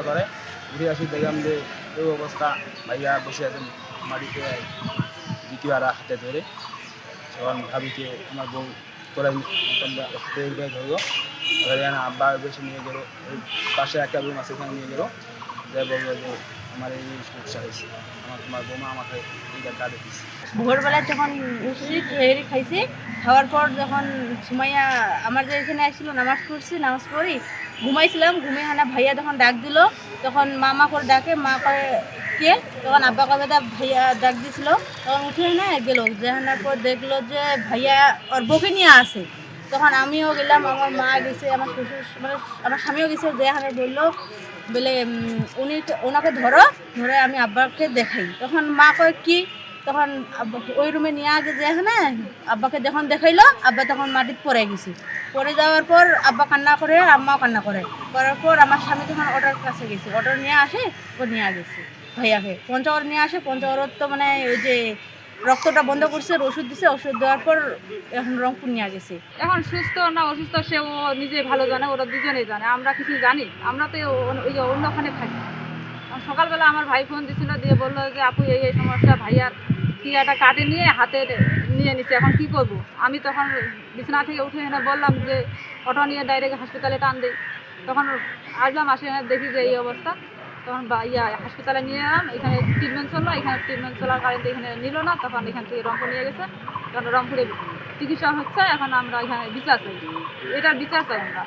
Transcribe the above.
করে ঘুরে আসি, দেখলাম যে এই অবস্থা, ভাইয়া বসে আছেন মাটিতে, দ্বিতীয় আর হাতে ধরে। তখন ভাবি যে আমার বউ তোলাই ধরবো, ধরে আব্বা বেশি নিয়ে গেলো, ওই পাশে একটা রুম আছে এখানে নিয়ে গেলো, যাই বললো যে আমার এই সমস্যা হয়েছে, তোমার বৌমা আমাকে এইটা কাটে দিচ্ছে। ভোরবেলা যখন উঠছি খেয়ে খাইছি, খাওয়ার পর যখন সুমাইয়া আমার যে এখানে আসছিল নামাজ পড়ছি, নামাজ পড়ি ঘুমাইছিলাম, ঘুমিয়ে হানা ভাইয়া যখন ডাক দিল, তখন মামা করে ডাকে, মা করে কে, তখন আব্বা কবে ভাইয়া ডাক দিছিল, তখন উঠে না গেল, যেখানার পর দেখলো যে ভাইয়া ওর বউকে নিয়ে আসে। তখন আমিও গেলাম, আমার মা গেছে, আমার শ্বশুর মানে আমার স্বামীও গেছে, যেখানে বললো বলে ওনাকে ধরে আমি আব্বাকে দেখাই। তখন মা কয় কি, তখন ওই রুমে নিয়ে আগে যেখানে আব্বাকে যখন দেখাইলো, আব্বা তখন মাটিতে পড়ে গেছে। পড়ে যাওয়ার পর আব্বা কান্না করে, আম্মাও কান্না করার পর আমার স্বামী তখন অটোর কাছে গেছে, অটো নিয়ে আসে, ও নিয়ে গেছে ভাইয়াকে পঞ্চগড় নিয়ে আসে। পঞ্চগড় তো মানে ওই যে রক্তটা বন্ধ করছে, ওষুধ দিছে, ওষুধ দেওয়ার পর এখন রংপুর নিয়ে গেছে। এখন সুস্থ না অসুস্থ সে ও নিজে ভালো জানে, ওরা দুজনেই জানে, আমরা কিছু জানি, আমরা তো ওই যে অন্যখানে থাকি। সকালবেলা আমার ভাই ফোন দিছিল, দিয়ে বললো যে আপু এই সমস্যা, ভাইয়ার কি একটা কাটে নিয়ে হাতে নিয়ে নিছে, এখন কি করব। আমি তখন বিছানা থেকে উঠে এনে বললাম যে অটো নিয়ে ডাইরেক্ট হসপিটালে টান দিই। তখন আসলাম, আসে এনে দেখি যে এই অবস্থা। তখন হাসপাতালে নিয়ে এলাম, এখানে ট্রিটমেন্ট চললো, এখানে ট্রিটমেন্ট চলার কারণে এখানে নিল না, তখন এখান থেকে রংপুর নিয়ে গেছে। তখন রংপুরে চিকিৎসা হচ্ছে, এখন আমরা এখানে বিচার চাই, এটার বিচার চাই আমরা।